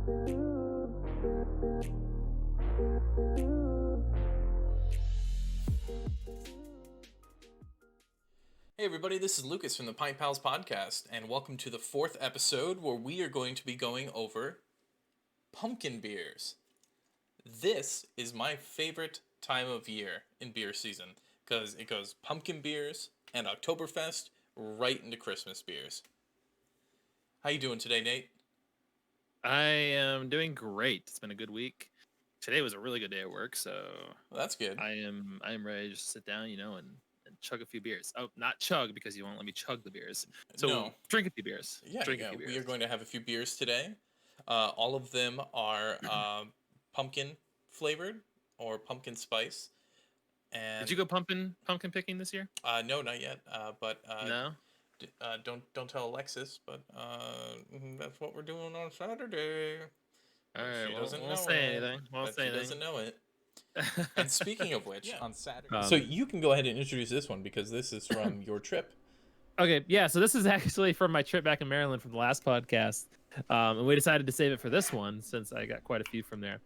Hey everybody, this is Lucas from the Pint Pals podcast, and welcome to the 4th episode where we are going to be going over pumpkin beers. This is my favorite time of year in beer season, because it goes pumpkin beers and Oktoberfest right into Christmas beers. How you doing today, Nate? I am doing great. It's been a good week. Today was a really good day at work, so Well, that's good. I am ready to just sit down, and chug a few beers. Oh, not chug because you won't let me chug the beers. So No. drink a few beers. Yeah, Drink a few beers. we are going to have a few beers today. All of them are pumpkin flavored or pumpkin spice. And Did you go pumpkin picking this year? No, not yet. But No. don't tell Alexis. But that's what we're doing on Saturday. All right. She Well, doesn't won't know say it. anything. Won't But say she anything. doesn't know it. And speaking of which, on Saturday. so you can go ahead and introduce this one because this is from your trip. Okay, yeah, so this is actually from my trip back in Maryland from the last podcast. And we decided to save it for this one since I got quite a few from there.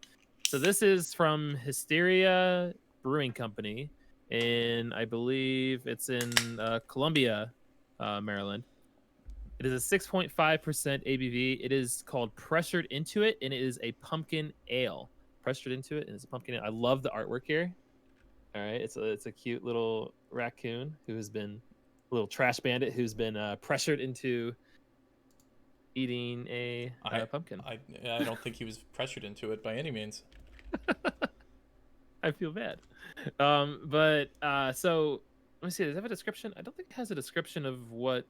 So this is from Hysteria Brewing Company, and I believe it's in Columbia, Maryland. It is a 6.5% ABV. It is called Pressured Into It, and it is a pumpkin ale. Pressured Into It, and it's a pumpkin ale. I love the artwork here. All right, it's a cute little raccoon who has been little trash bandit who's been pressured into eating a pumpkin. I don't think he was pressured into it by any means. I feel bad. But so let me see. Does it have a description? I don't think it has a description of what.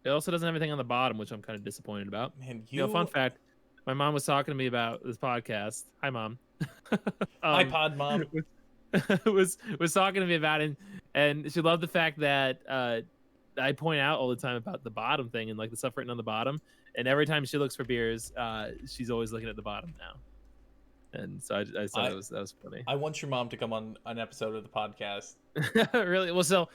It also doesn't have anything on the bottom, which I'm kind of disappointed about. Man, Fun fact: my mom was talking to me about this podcast. Hi, Mom. Hi, Pod Mom. was talking to me about it, and she loved the fact that I point out all the time about the bottom thing and like the stuff written on the bottom. And every time she looks for beers, she's always looking at the bottom now. And so I thought that was funny. I want your mom to come on an episode of the podcast. Really? Well, so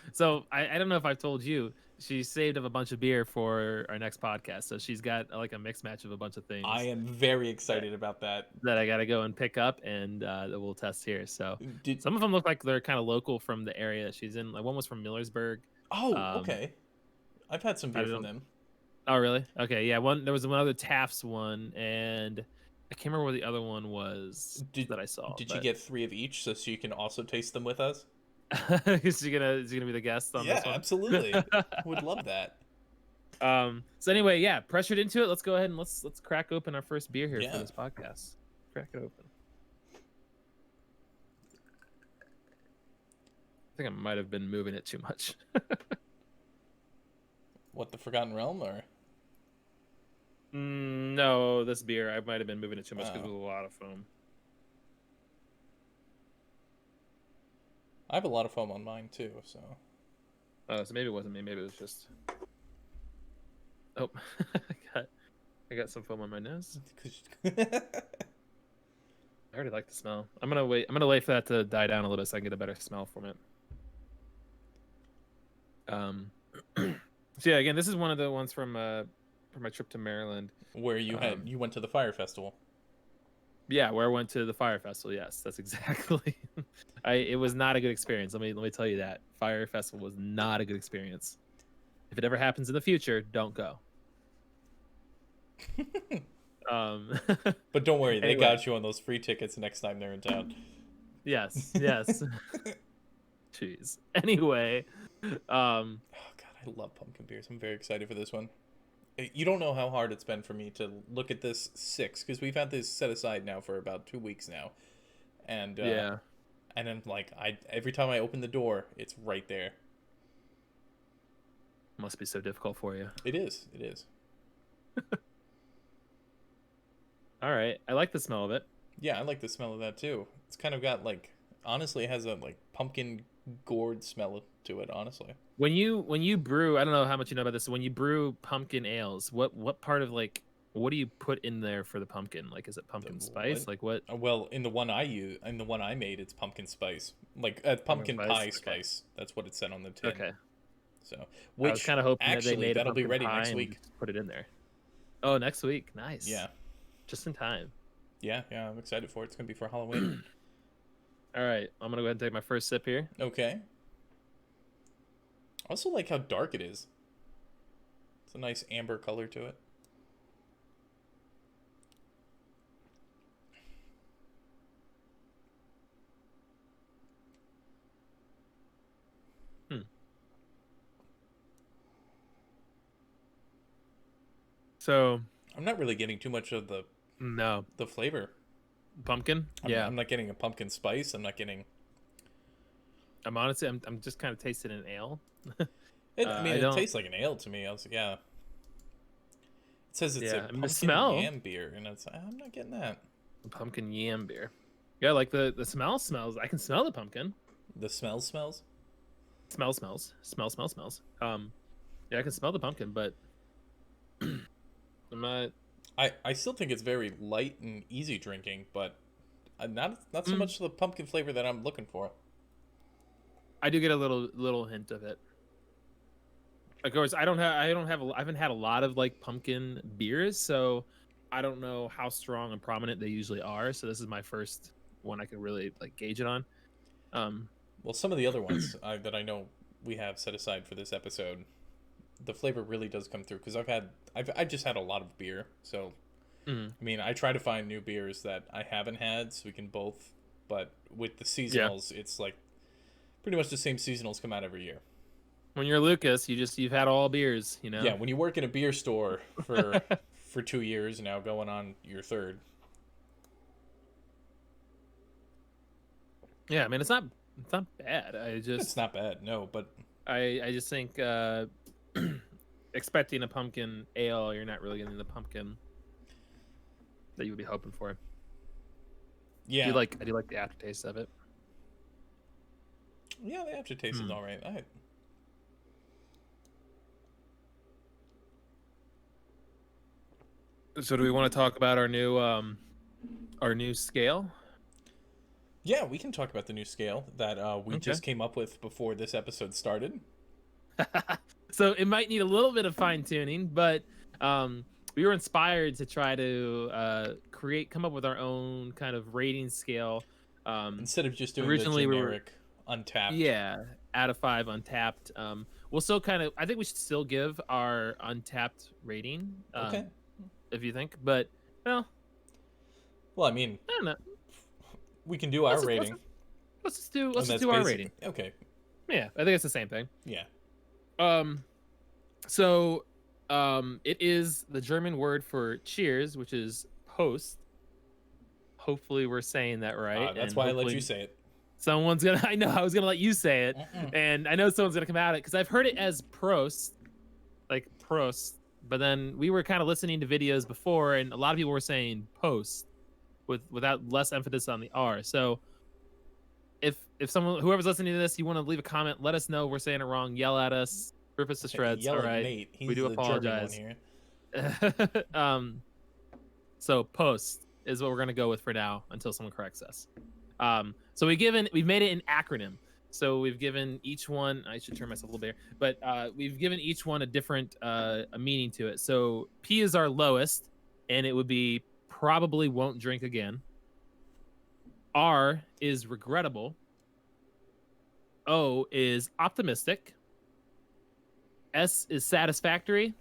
I don't know if I've told you, she saved up a bunch of beer for our next podcast. So she's got like a mixed match of a bunch of things. I am very excited about that. That I got to go and pick up and that we'll test here. So some of them look like they're kind of local from the area that she's in. Like one was from Millersburg. Oh, okay. I've had some beer from them. Oh, really? Okay, yeah. There was one other Taft's one, and I can't remember what the other one was that I saw. Did you get 3 of each so you can also taste them with us? Is he gonna be the guest on this one? Yeah, absolutely. Would love that. So anyway, yeah, pressured into it. Let's go ahead and let's crack open our first beer here for this podcast. Crack it open. I think I might have been moving it too much. What, the Forgotten Realm, or? No, this beer I might have been moving it too much because it was a lot of foam. I have a lot of foam on mine too, so. So maybe it wasn't me. Maybe it was just. Oh, I got some foam on my nose. I already like the smell. I'm gonna wait for that to die down a little bit so I can get a better smell from it. So yeah, again, this is one of the ones from my trip to Maryland, where you went to the Fire Festival. Yeah, where I went to the Fire Festival. Yes, that's exactly. It was not a good experience. Let me tell you that Fire Festival was not a good experience. If it ever happens in the future, don't go. But don't worry, they got you on those free tickets next time they're in town. Yes. Jeez. Anyway, oh god, I love pumpkin beers. I'm very excited for this one. You don't know how hard it's been for me to look at this 6, because we've had this set aside now for about 2 weeks now, and and then like every time I open the door, it's right there. Must be so difficult for you. It is. All right, I like the smell of it. Yeah, I like the smell of that too. It's kind of got like, honestly, it has a like pumpkin gourd smell to it, honestly. When you brew, I don't know how much you know about this. When you brew pumpkin ales, what part of like, what do you put in there for the pumpkin? Like, is it pumpkin spice? Like what? Well, in the one I made, it's pumpkin spice, like pumpkin pie spice. That's what it said on the tin. Okay. So, I was kind of hoping actually, that they made that'll be ready pie next week. Put it in there. Oh, next week. Nice. Yeah. Just in time. Yeah, I'm excited for it. It's gonna be for Halloween. All right, I'm gonna go ahead and take my first sip here. Okay. I also like how dark it is. It's a nice amber color to it. So I'm not really getting too much of no the flavor. pumpkin. I'm not getting a pumpkin spice. I'm not getting. I'm honestly, I'm just kind of tasting an ale. It tastes like an ale to me. I was like, yeah. It says it's a I mean, pumpkin the smell. yam beer, and I'm not getting that. Pumpkin yam beer. Yeah, like the smell smells. I can smell the pumpkin. The smells. Smells. Yeah, I can smell the pumpkin, but I'm not. I still think it's very light and easy drinking, but not so much the pumpkin flavor that I'm looking for. I do get a little hint of it. Of course, I haven't had a lot of like pumpkin beers, so I don't know how strong and prominent they usually are. So this is my first one I can really like gauge it on. Well, some of the other ones that I know we have set aside for this episode, the flavor really does come through because I've just had a lot of beer. So, I mean, I try to find new beers that I haven't had so we can both. But with the seasonals, it's like pretty much the same seasonals come out every year. When you're Lucas, you've had all beers, you know. Yeah, when you work in a beer store for for 2 years now, going on your third. Yeah, I mean it's not bad. It's not bad, no, but I just think expecting a pumpkin ale, you're not really getting the pumpkin that you would be hoping for. yeah, I do like the aftertaste of it. Yeah, the aftertaste is all right. So do we want to talk about our new scale? Yeah, we can talk about the new scale that we just came up with before this episode started. So it might need a little bit of fine tuning, but we were inspired to try to come up with our own kind of rating scale. Instead of just doing originally the generic Untapped. Yeah, out of 5 Untapped. We'll still I think we should still give our Untapped rating. Okay. If you think, but well, I mean, I don't know. We can do our rating. Let's just do our rating. Okay. Yeah, I think it's the same thing. Yeah. So, it is the German word for cheers, which is Prost. Hopefully, we're saying that right. That's why I let you say it. Someone's gonna. I know I was gonna let you say it, and I know someone's gonna come at it because I've heard it as Prost, like Prost. But then we were kind of listening to videos before, and a lot of people were saying Post, without less emphasis on the R. So, if whoever's listening to this, you want to leave a comment, let us know we're saying it wrong. Yell at us, rip us to shreds. Yell all at right, Nate. He's we do the apologize. German one here. So Post is what we're gonna go with for now until someone corrects us. So we've made it an acronym. So we've given each one. I should turn myself a little bit, but we've given each one a different a meaning to it. So P is our lowest, and it would be probably won't drink again. R is regrettable. O is optimistic. S is satisfactory,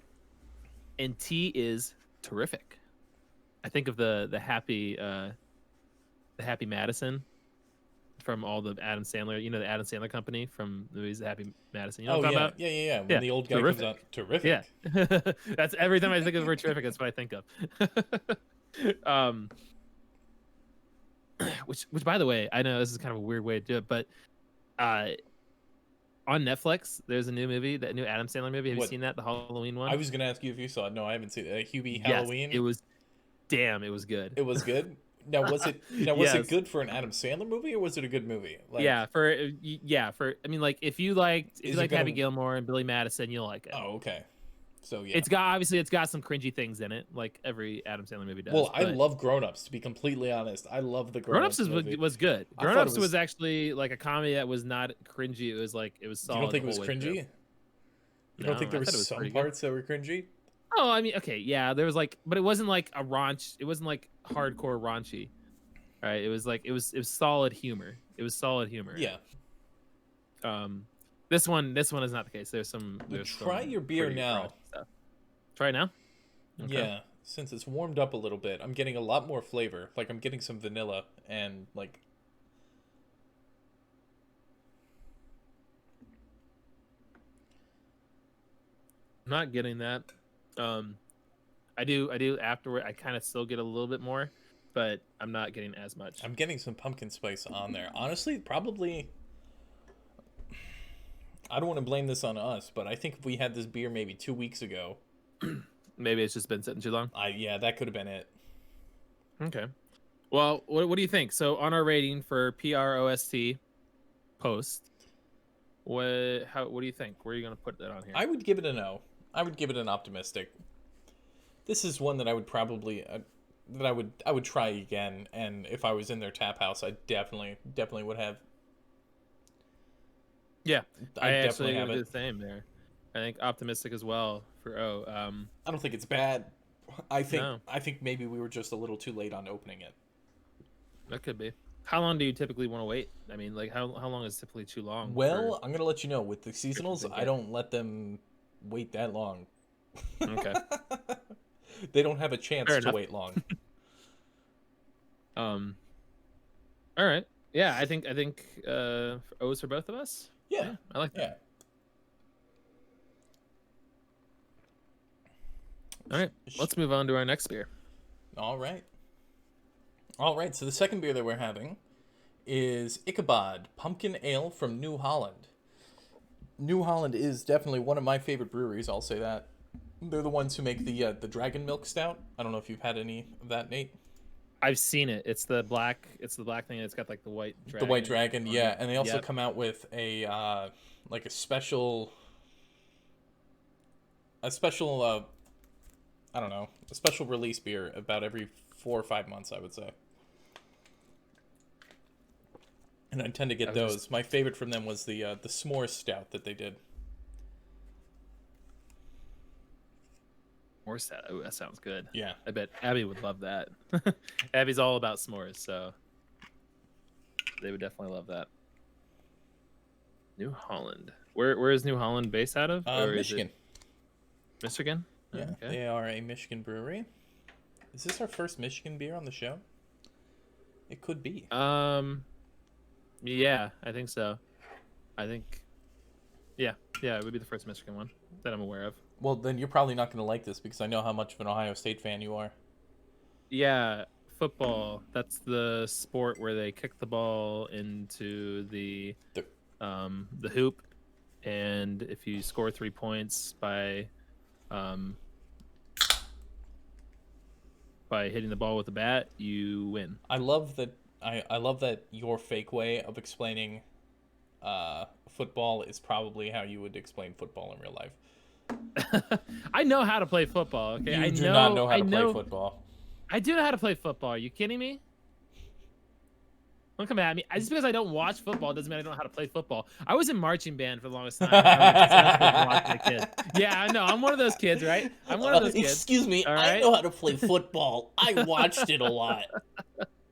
and T is terrific. I think of the happy Madison from all the Adam Sandler, the Adam Sandler company from the movies, the Happy Madison. You know what I'm talking about? Yeah. When the old guy comes out, terrific. Yeah, that's every time I think of the word terrific. That's what I think of. Which, by the way, I know this is kind of a weird way to do it, but on Netflix, there's a new movie, that new Adam Sandler movie. Have you seen that, the Halloween one? I was gonna ask you if you saw it. No, I haven't seen it. Hubie Yes, Halloween. it was good. It was good. Now was it Yes. good for an Adam Sandler movie, or was it a good movie? Like, I mean, like if you like gonna- Happy Gilmore and Billy Madison, you'll like it. Oh, okay. So yeah, It's got some cringy things in it, like every Adam Sandler movie does. Well, I but love Grown Ups. To be completely honest, I love the Grown Ups movie. was good. I Grown thought Ups it was actually like a comedy that was not cringy. It was solid. You don't think it the was whole way cringy? through. You don't think there I thought it was was some pretty parts that were cringy? Oh, I mean, okay, yeah, there was like, but it wasn't like a raunch. It wasn't like hardcore raunchy, right? It was like it was solid humor. It was solid humor in Yeah. it. This one is not the case. There's Try some your beer pretty now. raunchy stuff. Try it now. Okay. Yeah, since it's warmed up a little bit, I'm getting a lot more flavor. Like I'm getting some vanilla and like I'm not getting that. Um, I do afterward. I kind of still get a little bit more, but I'm not getting as much. I'm getting some pumpkin spice on there. Honestly, probably I don't want to blame this on us, but I think if we had this beer maybe 2 weeks ago, Maybe it's just been sitting too long. yeah, that could have been it. Okay. Well, what do you think? So on our rating for PROST post, what do you think? Where are you gonna put that on here? I would give it an O. I would give it an optimistic. This is one that I would probably that I would try again, and if I was in their tap house, I definitely would have. Yeah, I definitely actually have would do it. the same there. I think optimistic as well for I don't think it's bad. No. I think maybe we were just a little too late on opening it. That could be. How long do you typically want to wait? I mean, like how long is typically too long? Well, I'm gonna let you know with the seasonals, big I hit? don't let them wait that long. Okay. They don't have a chance Fair to enough. wait long. Um. All right. Yeah, I think O's for both of us. Yeah, I like that. yeah. All right, let's move on to our next beer. All right. All right. So the second beer that we're having is Ichabod Pumpkin Ale from New Holland. New Holland is definitely one of my favorite breweries. I'll say that. They're the ones who make the Dragon Milk Stout. I don't know if you've had any of that, Nate. I've seen it. It's the black. It's the black thing. It's got like the white dragon. The White Dragon, on yeah, it. and they also Yep. come out with a like a special I don't know, a special release beer about every 4 or 5 months, I would say. And I tend to get those. My favorite from them was the s'more stout that they did. S'mores stout. Oh, that sounds good. Yeah. I bet Abby would love that. Abby's all about s'mores, so they would definitely love that. New Holland. Where is New Holland based out of? Or is Michigan. it Michigan? Yeah, Okay. they are a Michigan brewery. Is this our first Michigan beer on the show? It could be. Yeah, I think so. I think. Yeah, it would be the first Michigan one that I'm aware of. Well, then you're probably not going to like this because I know how much of an Ohio State fan you are. Yeah, football. That's the sport where they kick the ball into the hoop, and if you score 3 points by hitting the ball with a bat, you win. I love that. I love that your fake way of explaining football is probably how you would explain football in real life. I know how to play football. Okay, You I do know, not know how to I play know, football. I do know how to play football. Are you kidding me? Don't come at me. Just because I don't watch football doesn't mean I don't know how to play football. I was in marching band for the longest time. I was watching a kid. Yeah, I know. I'm one of those kids, right? I'm one of those kids. Excuse me, All I right? know how to play football. I watched it a lot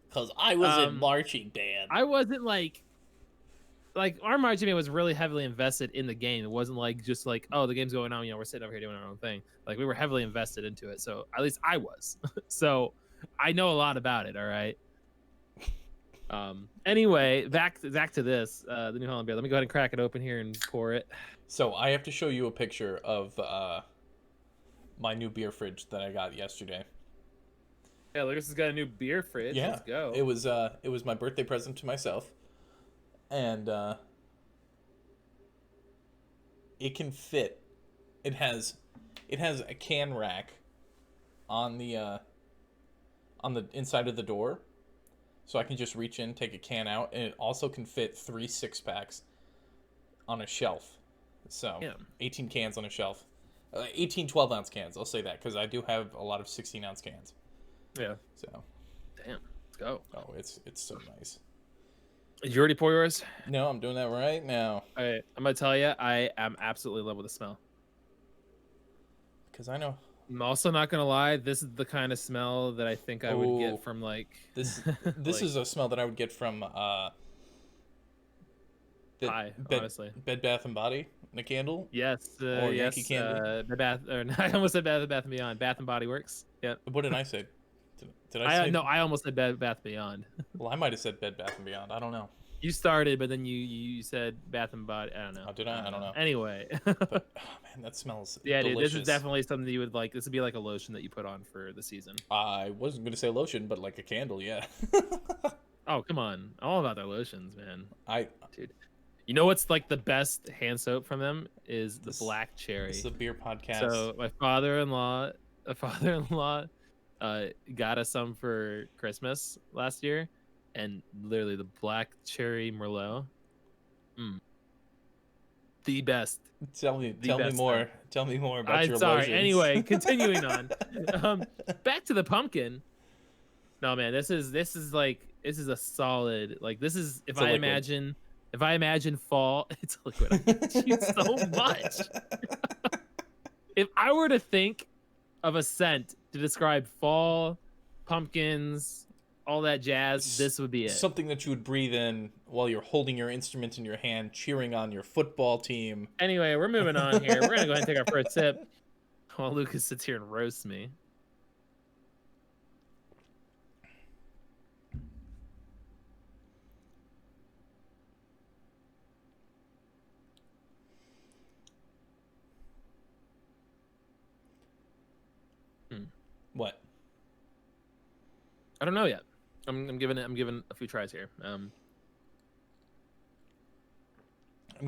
because I was in Um, marching band. I wasn't like our marching band was really heavily invested in the game. It wasn't like just like, oh, the game's going on, we're sitting over here doing our own thing. Like we were heavily invested into it. So at least I was. So I know a lot about it. All right. Anyway, back to this, the New Holland beer. Let me go ahead and crack it open here and pour it. So I have to show you a picture of my new beer fridge that I got yesterday. Yeah, Lucas has got a new beer fridge. Yeah, Let's go. it was my birthday present to myself, and it can fit. It has a can rack on the inside of the door, so I can just reach in, take a can out, and it also can fit 3 6-packs on a shelf. So Yeah. 18 cans on a shelf, 18 12-ounce cans. I'll say that because I do have a lot of 16-ounce cans. Yeah. So. Damn. Let's go. Oh, it's so nice. Did you already pour yours? No, I'm doing that right now. All right. I'm gonna tell you, I am absolutely in love with the smell. Because I know I'm also not gonna lie. This is the kind of smell that I think I would Oh, get from like this like is a smell that I would get from the pie. Honestly, Bed Bath and Body, the candle yes, or Yankee yes. Candle. The bath, or I almost said Bath and Beyond. Bath and Body Works. Yep. What did I say? Did I I say? no, I almost said Bath Beyond. Well, I might have said Bed Bath and Beyond. I don't know. You started, but then you said Bath and Body. I don't know. Oh, did I? I don't know. Anyway, But oh, man, that smells yeah, dude, delicious. this is definitely something that you would like. This would be like a lotion that you put on for the season. I wasn't gonna say lotion, but like a candle, yeah. Oh, come on, all about their lotions, man. I Dude, you know what's like the best hand soap from them is the This- Black Cherry. It's a beer podcast. So my father-in-law, got us some for Christmas last year, and literally the Black Cherry Merlot, the best. tell me best more. thing. Tell me more about I'm your sorry. lotions. Anyway, continuing on. Back to the pumpkin. No, man, this is a solid, like, this is It's a liquid. if I imagine fall, it's a liquid. I hate you so much. If I were to think of a scent to describe fall, pumpkins, all that jazz, this would be it. Something that you would breathe in while you're holding your instrument in your hand, cheering on your football team. Anyway, we're moving on here. We're gonna go ahead and take our first sip while Lucas sits here and roasts me. What? I don't know yet. I'm giving a few tries here. I'm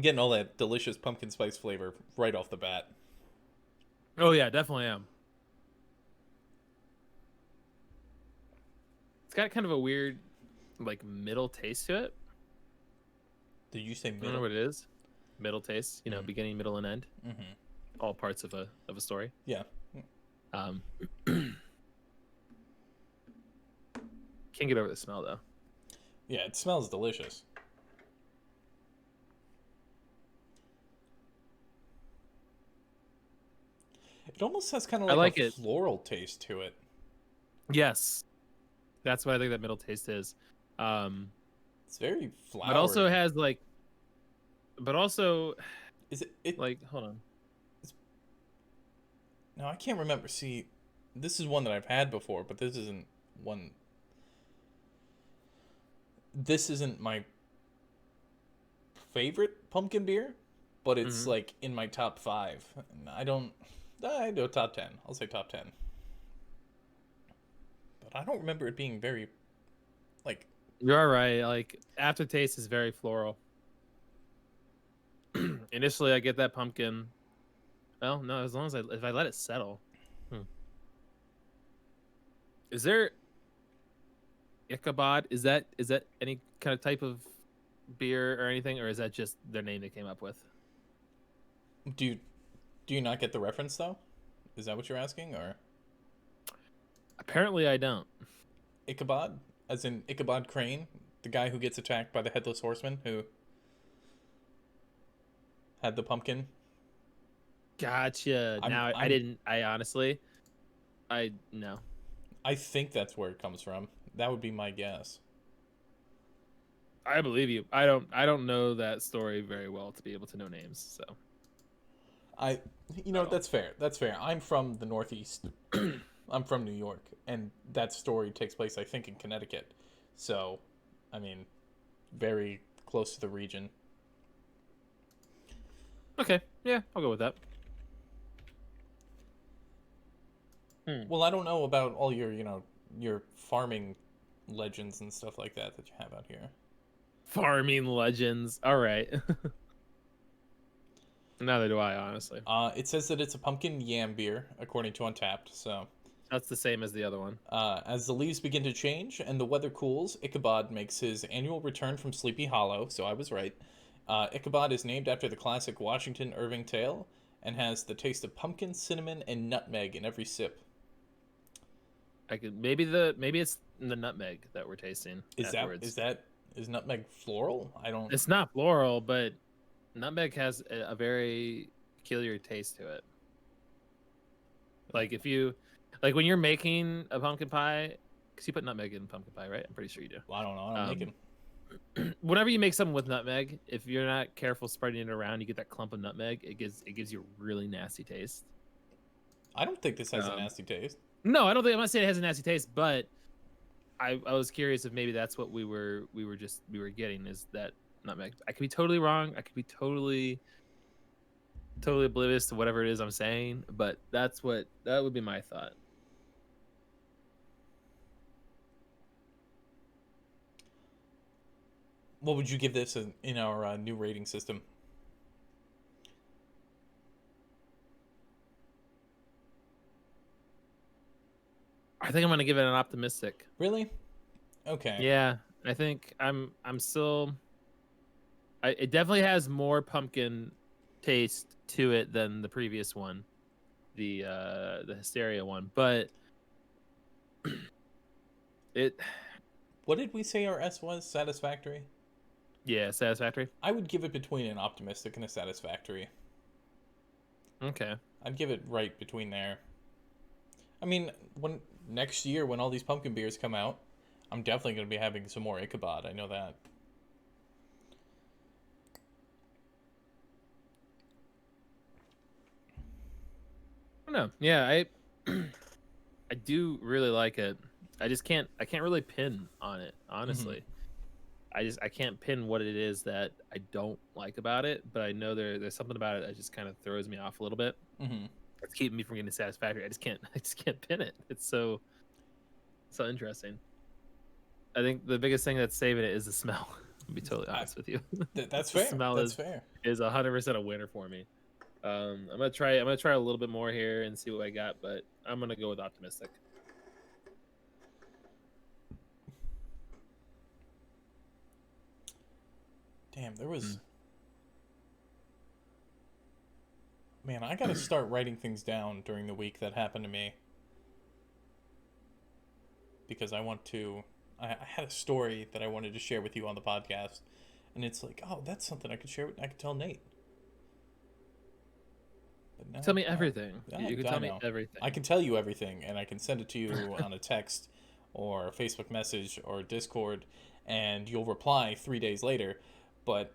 getting all that delicious pumpkin spice flavor right off the bat. Oh yeah, definitely am. It's got kind of a weird, like, middle taste to it. Did you say I don't know middle? what it is. Middle taste, you know, Mhm. beginning, middle, and end. Mm-hmm. All parts of a story. Yeah. Um, can't get over the smell though. Yeah, it smells delicious. It almost has kind of I like like a it. floral taste to it. Yes, that's what I think that middle taste is. It's very flowery. But also has like, but also Is it? like, hold on. No, I can't remember. See, this is one that I've had before, but this isn't one. This isn't my favorite pumpkin beer, but it's like in my top 5. And I do a top 10. I'll say top 10. But I don't remember it being very, like, You're right. Like, aftertaste is very floral. Initially, I get that pumpkin. Well, no, as long as if I let it settle. Is there Ichabod? Is that any kind of type of beer or anything, or is that just their name they came up with? do you not get the reference though? Is that what you're asking, or Apparently, I don't. Ichabod, as in Ichabod Crane, the guy who gets attacked by the headless horseman who had the pumpkin? Gotcha. Now I didn't. I honestly, no. I think that's where it comes from. That would be my guess. I believe you. I don't know that story very well to be able to know names. So That's fair. That's fair. I'm from the Northeast. I'm from New York, and that story takes place, I think, in Connecticut. So, I mean, very close to the region. okay, yeah, I'll go with that. Well, I don't know about all your, your farming legends and stuff like that you have out here. Farming legends. All right. Neither do I, honestly. It says that it's a pumpkin yam beer, according to Untapped. So, That's the same as the other one. as the leaves begin to change and the weather cools, Ichabod makes his annual return from Sleepy Hollow. So I was right. Ichabod is named after the classic Washington Irving tale and has the taste of pumpkin, cinnamon, and nutmeg in every sip. I could maybe it's the nutmeg that we're tasting. Afterwards. Is nutmeg floral? I don't. It's not floral, but nutmeg has a very peculiar taste to it. Like if you, like when you're making a pumpkin pie, because you put nutmeg in pumpkin pie, right? I'm pretty sure you do. Well, I don't know. I don't make it. Whenever you make something with nutmeg, if you're not careful spreading it around, you get that clump of nutmeg. It gives you a really nasty taste. I don't think this has a nasty taste. No, I don't think. I'm not saying it has a nasty taste, but I was curious if maybe that's what we were getting, is that nutmeg. I could be totally wrong. I could be totally oblivious to whatever it is I'm saying, but that would be my thought. What would you give this in our new rating system? I think I'm gonna give it an optimistic. Really? Okay. Yeah, I think I'm still. It definitely has more pumpkin taste to it than the previous one, the Hysteria one, but it. What did we say our S was? Satisfactory? Yeah, satisfactory. I would give it between an optimistic and a satisfactory. Okay. I'd give it right between there. I mean, when next year when all these pumpkin beers come out, I'm definitely going to be having some more Ichabod. I know that. I don't know. Yeah, I do really like it. I can't really pin on it, honestly. I can't pin what it is that I don't like about it, but I know there's something about it that just kind of throws me off a little bit. It's keeping me from getting satisfactory. I just can't pin it. It's so interesting. I think the biggest thing that's saving it is the smell. I'll be totally honest with you. That's fair. That's fair. Is 100% a winner for me. I'm gonna try a little bit more here and see what I got, but I'm gonna go with optimistic. Damn, there was. Man, I gotta start writing things down during the week that happened to me. Because I want to. I had a story that I wanted to share with you on the podcast, and it's like, oh, that's something I could share. I could tell Nate. But now, Tell me everything. Yeah, You can tell me everything. I can tell you everything, and I can send it to you on a text, or a Facebook message, or Discord, and you'll reply 3 days later. But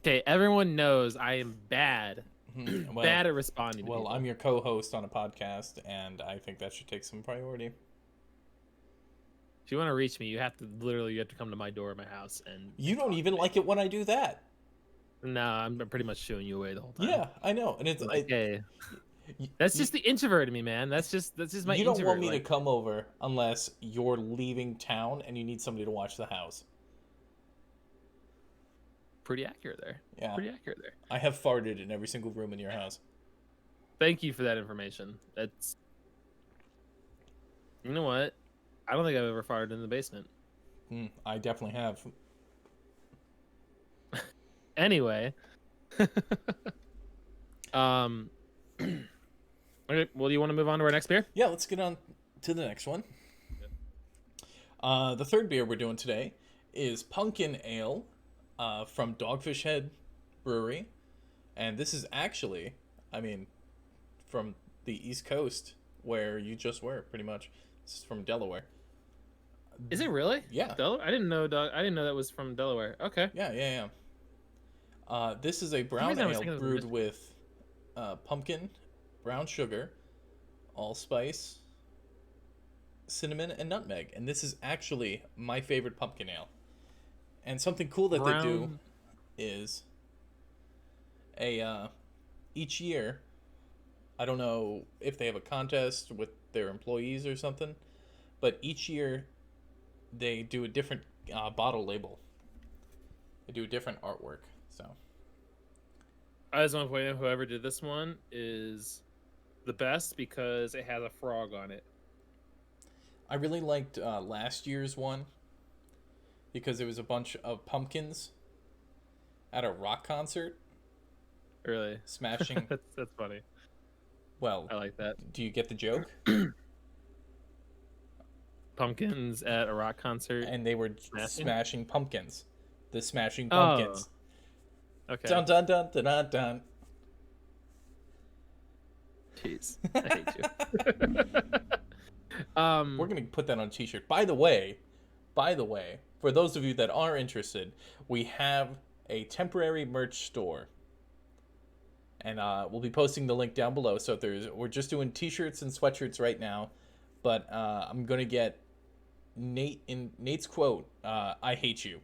okay, everyone knows I am bad. Well, bad at responding to people. I'm your co-host on a podcast, and I think that should take some priority. If you want to reach me, you have to come to my door at my house, and you don't even like it when I do that. No, I'm pretty much shooing you away the whole time. Yeah, I know, and it's okay. That's just the introvert in me, man. That's just my. You don't want me to come over unless you're leaving town and you need somebody to watch the house. Pretty accurate there. Yeah, pretty accurate there. I have farted in every single room in your house. Thank you for that information. That's. You know what? I don't think I've ever farted in the basement. I definitely have. Anyway. Okay, well, do you want to move on to our next beer? Yeah, let's get on to the next one. The third beer we're doing today is Pumpkin Ale from Dogfish Head Brewery. And this is actually, from the East Coast, where you just were, pretty much. This is from Delaware. Is it really? Yeah. Delaware? I didn't know that was from Delaware. Okay. Yeah. This is a brown ale brewed with pumpkin, brown sugar, allspice, cinnamon, and nutmeg. And this is actually my favorite pumpkin ale. And something cool that they do is each year, I don't know if they have a contest with their employees or something, but each year they do a different bottle label. They do a different artwork. So I just want to point out whoever did this one is the best because it has a frog on it. I really liked last year's one because it was a bunch of pumpkins at a rock concert. Really? Smashing. That's funny. Well, I like that. Do you get the joke? Pumpkins at a rock concert. And they were smashing pumpkins. The Smashing Pumpkins. Okay. Dun dun dun dun dun dun. Jeez, I hate you. We're gonna put that on a t-shirt. By the way, for those of you that are interested, we have a temporary merch store, and we'll be posting the link down below. So if we're just doing t-shirts and sweatshirts right now, but I'm gonna get Nate's quote. I hate you,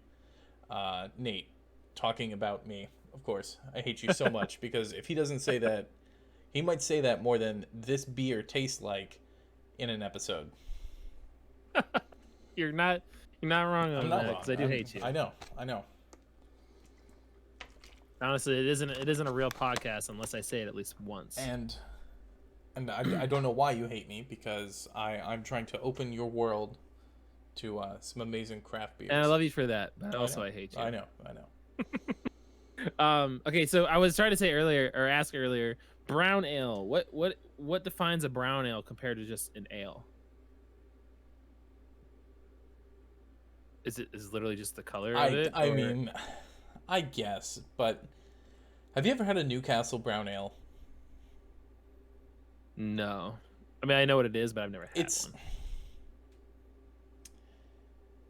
Nate, talking about me. Of course, I hate you so much because if he doesn't say that, he might say that more than this beer tastes like in an episode. You're not wrong on I'm not that wrong. because I do hate you. I know. Honestly, it isn't a real podcast unless I say it at least once. And I don't know why you hate me because I'm trying to open your world to some amazing craft beers. And I love you for that, but also I hate you. I know. Okay, so I was trying to say earlier or ask earlier, brown ale. What defines a brown ale compared to just an ale? Is it literally just the color of it? I mean, I guess, but have you ever had a Newcastle brown ale? No. I mean, I know what it is, but I've never had one.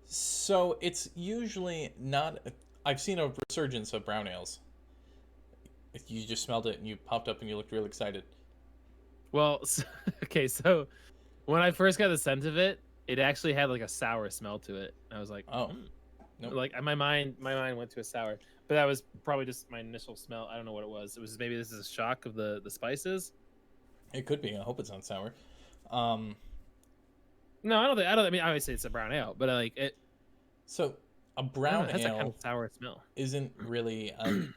So it's usually not. I've seen a resurgence of brown ales. You just smelled it and you popped up and you looked real excited. Well, okay, so when I first got the scent of it, it actually had like a sour smell to it. I was like, oh, nope. Like my mind went to a sour, but that was probably just my initial smell. I don't know what it was. It was maybe this is a shock of the spices. It could be. I hope it's not sour. No, I don't. I mean, obviously it's a brown ale, but like it. So a brown it has ale a kind of sour smell. Isn't really an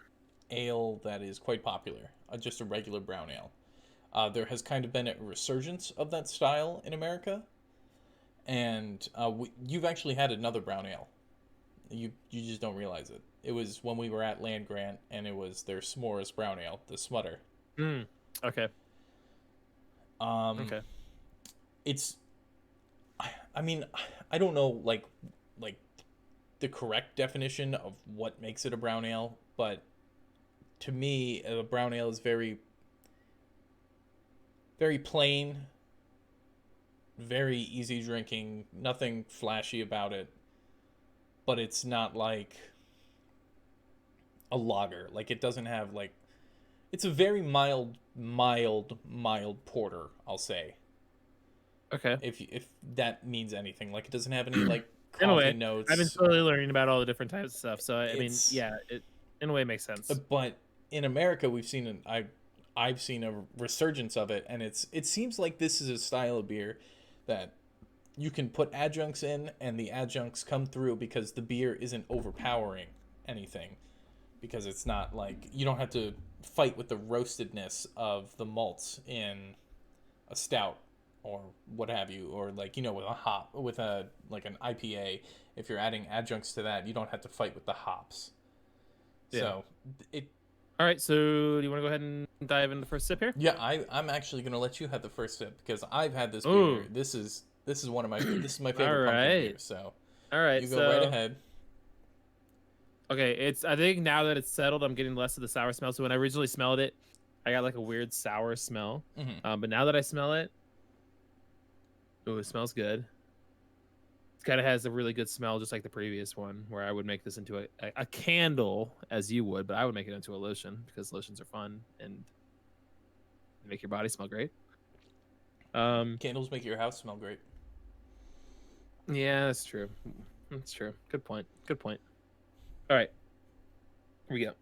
ale that is quite popular. Just a regular brown ale. There has kind of been a resurgence of that style in America, and you've actually had another brown ale. You just don't realize it. It was when we were at Land Grant, and it was their s'mores brown ale, the Smutter. Okay. Okay. It's. I mean, I don't know like the correct definition of what makes it a brown ale, but to me, a brown ale is very, very plain, very easy drinking, nothing flashy about it, but it's not like a lager. Like it doesn't have like, it's a very mild porter, I'll say. Okay. If that means anything, like it doesn't have any like in a way, notes. I've been slowly learning about all the different types of stuff, so I mean, yeah, it in a way makes sense. But in America, we've seen I've seen a resurgence of it, and it seems like this is a style of beer that you can put adjuncts in, and the adjuncts come through because the beer isn't overpowering anything, because it's not like you don't have to fight with the roastedness of the malts in a stout or what have you, or like, you know, with a like an IPA, if you're adding adjuncts to that, you don't have to fight with the hops. Yeah. So all right, so do you want to go ahead and dive into the first sip here? Yeah, I'm actually gonna let you have the first sip because I've had this beer. This is one of my this is my favorite pumpkin beer. So all right, you go right ahead. Okay, I think now that it's settled, I'm getting less of the sour smell. So when I originally smelled it, I got like a weird sour smell. But now that I smell it, it smells good. It kind of has a really good smell, just like the previous one, where I would make this into a candle, as you would, but I would make it into a lotion because lotions are fun and make your body smell great. Candles make your house smell great. Yeah, that's true. That's true. Good point. Good point. All right. Here we go.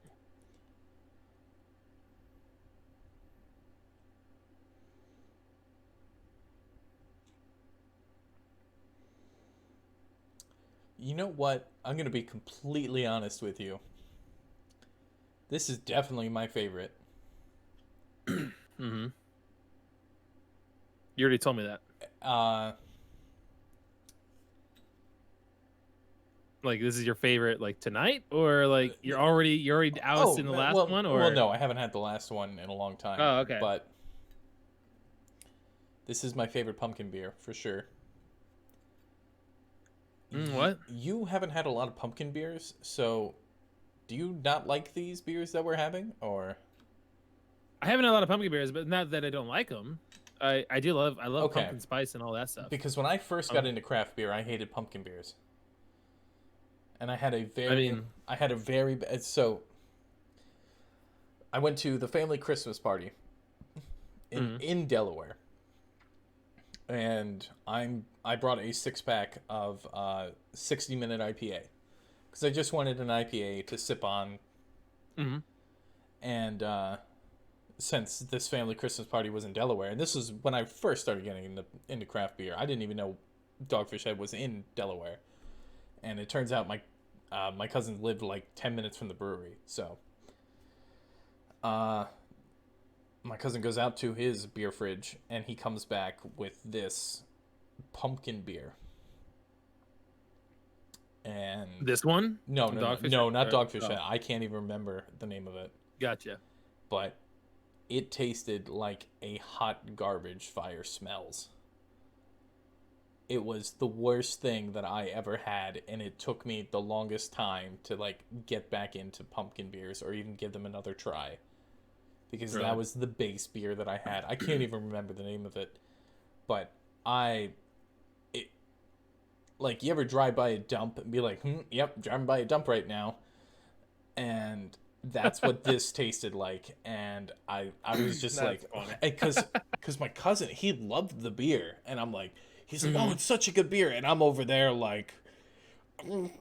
You know what? I'm going to be completely honest with you. This is definitely my favorite. Mm-hmm. You already told me that. Like, this is your favorite, like, tonight? Or, like, you're already out in the last one? Or? Well, no, I haven't had the last one in a long time. Oh, okay. But this is my favorite pumpkin beer, for sure. What? You haven't had a lot of pumpkin beers, so do you not like these beers that we're having, or? I haven't had a lot of pumpkin beers, but not that I don't like them. I love Okay. pumpkin spice and all that stuff. Because when I first got into craft beer, I hated pumpkin beers, and I had a very bad. So I went to the family Christmas party in Delaware, and I brought a 6-pack of 60-minute IPA because I just wanted an IPA to sip on. And since this family Christmas party was in Delaware, and this was when I first started getting into craft beer, I didn't even know Dogfish Head was in Delaware, and it turns out my cousins lived like 10 minutes from the brewery, so my cousin goes out to his beer fridge and he comes back with this pumpkin beer. And this one? No, not Dogfish Head. Oh. I can't even remember the name of it. Gotcha. But it tasted like a hot garbage fire smells. It was the worst thing that I ever had, and it took me the longest time to like get back into pumpkin beers or even give them another try. Because that was the base beer that I had. I can't even remember the name of it. But like, you ever drive by a dump and be like, yep, driving by a dump right now. And that's what this tasted like. And I was just like, because my cousin, he loved the beer. And I'm like, he's like, oh, it's such a good beer. And I'm over there like, it's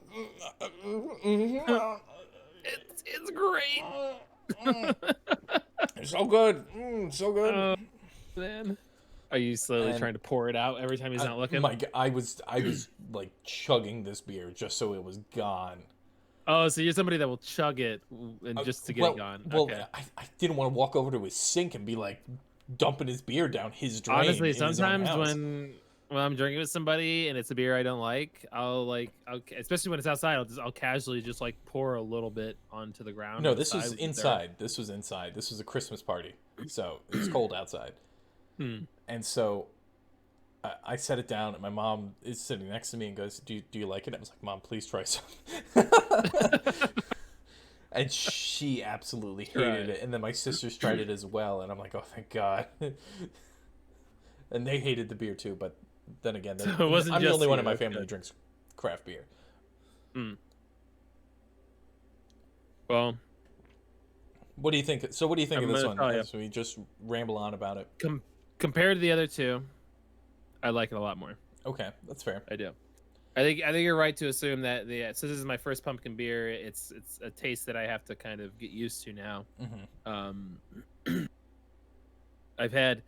great. It's so good. So good. Man. Are you slowly trying to pour it out every time he's not looking? I was like chugging this beer just so it was gone. Oh, so you're somebody that will chug it and just to get it gone. Well, okay. I didn't want to walk over to his sink and be like dumping his beer down his drain. Honestly, sometimes when I'm drinking with somebody and it's a beer I don't like, I'll especially when it's outside, I'll casually just like pour a little bit onto the ground. No, this was inside. This was inside. This was a Christmas party, so it's cold outside. And so I set it down, and my mom is sitting next to me and goes, do you like it? I was like, Mom, please try some. And she absolutely hated it. And then my sisters tried it as well, and I'm like, oh, thank God. And they hated the beer too, but then again, I'm the only one in my family who drinks craft beer. Well, what do you think? So what do you think of this one? So we just ramble on about it. Compared to the other two, I like it a lot more. Okay, that's fair. I do. I think you're right to assume that so this is my first pumpkin beer. It's a taste that I have to kind of get used to now. I've had,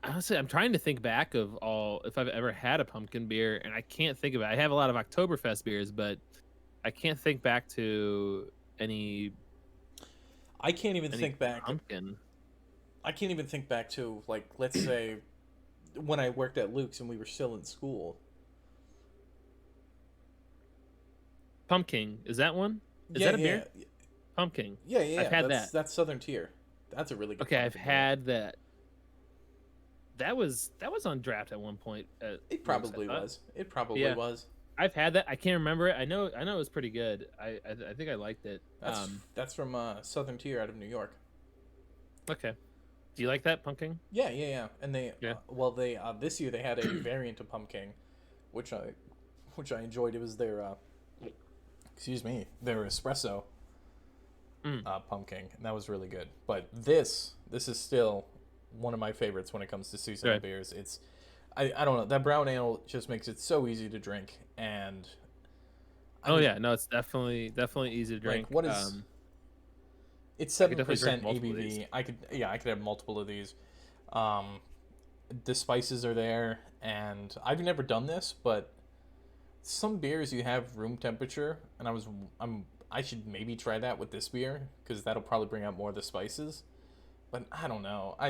honestly, I'm trying to think back of if I've ever had a pumpkin beer, and I can't think of it. I have a lot of Oktoberfest beers, but I can't think back to any. I can't even think back. Pumpkin. I can't even think back to, like, let's say when I worked at Luke's and we were still in school. Pumpkin, is that one? Is that a beer? Pumpkin. Yeah. I've had that. That's Southern Tier. That's a really good. Okay, I've had that. That was on draft at one point. It probably was. It probably was. I've had that. I can't remember it. I know it was pretty good. I think I liked it. That's from Southern Tier out of New York. Okay. Do you like that pumpkin? Yeah. And they this year they had a variant of pumpkin, which I enjoyed. It was their their espresso pumpkin, and that was really good. But this is still one of my favorites when it comes to seasonal beers. It's I don't know, that brown ale just makes it so easy to drink, and it's definitely easy to drink. Like, what is it's 7% ABV. I could have multiple of these. The spices are there, and I've never done this, but some beers you have room temperature, and I should maybe try that with this beer, because that'll probably bring out more of the spices. But I don't know. I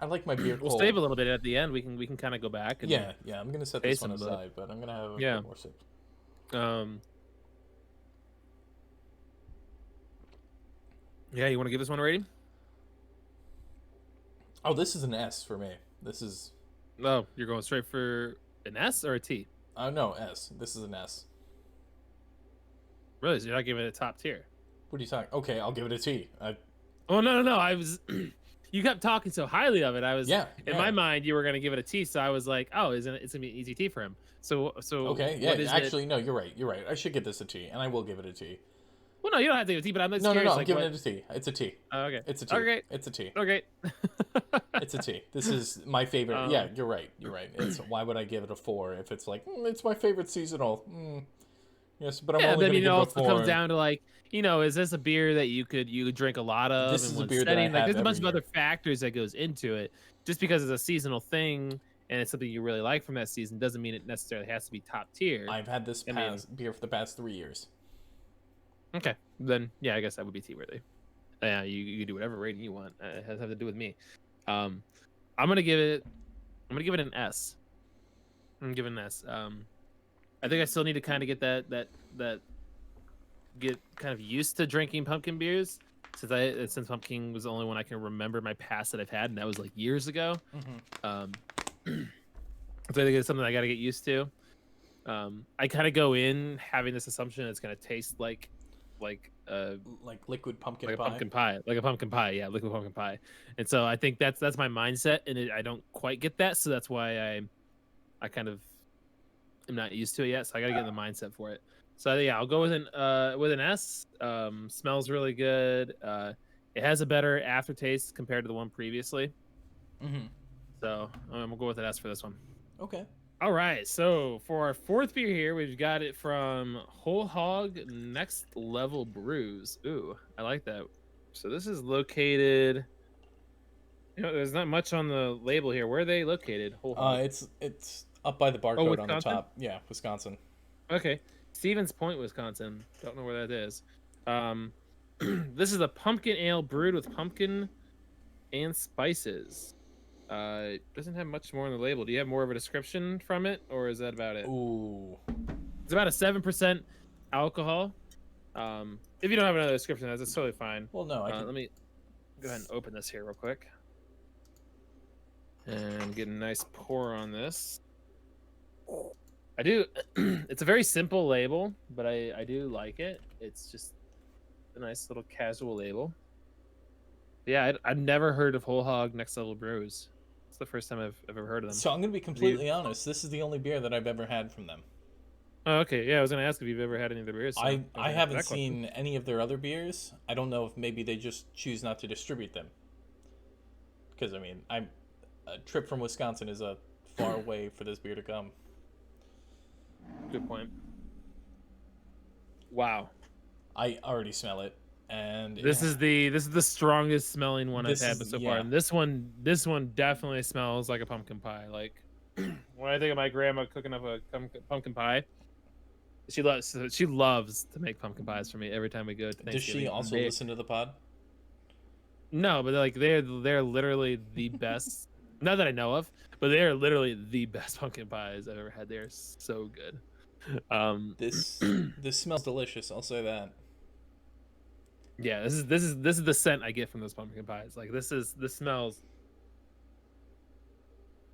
like my beer cold. We'll save a little bit at the end. We can kind of go back. And I'm gonna set this one aside, but I'm gonna have a bit more sip. Yeah, you want to give this one a rating? Oh, this is an S for me. This is. Oh, you're going straight for an S or a T? Oh no, S. This is an S. Really? So you're not giving it a top tier? What are you talking? Okay, I'll give it a T. Oh no! I was. You kept talking so highly of it. I was Yeah. in my mind you were gonna give it a T, so I was like, oh, isn't it's gonna be an easy T for him. So Okay. Yeah. what is it? Actually, no. You're right. You're right. I should give this a T, and I will give it a T. Well, no, you don't have to give a T, but I'm just No, no, curious. no. I'm Like, giving what? it a T. It's a T. Oh, okay. It's a T. Okay. It's a T. Okay. It's a T. This is my favorite. Yeah, Um, you're right. You're right. It's why would I give it a 4 if it's like it's my favorite seasonal? Yes, but I'm Yeah, only then gonna it give it a also 4. comes down to like, is this a beer that you could drink a lot of This in is a one beer that I setting? Like, have there's a bunch every of other year. factors that goes into it. Just because it's a seasonal thing and it's something you really like from that season doesn't mean it necessarily has to be top tier. I've had this I mean- beer for the past 3 years. Okay, then yeah, I guess that would be T worthy. Yeah, you can do whatever rating you want. It has nothing to do with me. I'm gonna give it an S. I'm gonna give it an S. I think I still need to kind of get get kind of used to drinking pumpkin beers since pumpkin was the only one I can remember in my past that I've had, and that was like years ago. So I think it's something I got to get used to. I kind of go in having this assumption it's gonna taste like Like liquid pumpkin like pie. a pumpkin pie, like a pumpkin pie, yeah, liquid pumpkin pie. And so I think that's my mindset, and I don't quite get that, so that's why I kind of am not used to it yet. So I got to get in the mindset for it. So yeah, I'll go with an S. Smells really good. It has a better aftertaste compared to the one previously. So I'm gonna go with an S for this one. Okay. All right, so for our fourth beer here, we've got it from Whole Hog Next Level Brews. Ooh, I like that. So this is located. There's not much on the label here. Where are they located? Whole Hog. It's up by the barcode on the Wisconsin? top. Yeah, Wisconsin. Okay, Stevens Point, Wisconsin. Don't know where that is. This is a pumpkin ale brewed with pumpkin and spices. It doesn't have much more on the label. Do you have more of a description from it, or is that about it? Ooh. It's about a 7% alcohol. If you don't have another description, that's totally fine. Well, no, I can. Let me go ahead and open this here real quick. And get a nice pour on this. I do. It's a very simple label, but I do like it. It's just a nice little casual label. Yeah, I've never heard of Whole Hog Next Level Brews. It's the first time I've ever heard of them. So I'm gonna be completely honest. This is the only beer that I've ever had from them. Oh, okay. Yeah, I was gonna ask if you've ever had any of their beers. So I answer haven't that question. seen any of their other beers. I don't know if maybe they just choose not to distribute them. Because I mean, a trip from Wisconsin is a far way for this beer to come. Good point. Wow. I already smell it, and This is the strongest smelling one I've This had is- so yeah. far. And this one definitely smells like a pumpkin pie. Like when I think of my grandma cooking up a pumpkin pie, she loves to make pumpkin pies for me every time we go to Does Thanksgiving. she also They- listen to the pod? No, but like they're literally the best. Not that I know of, but they are literally the best pumpkin pies I've ever had. They're so good. This this smells delicious. I'll say that. Yeah, this is the scent I get from those pumpkin pies. Like this smells.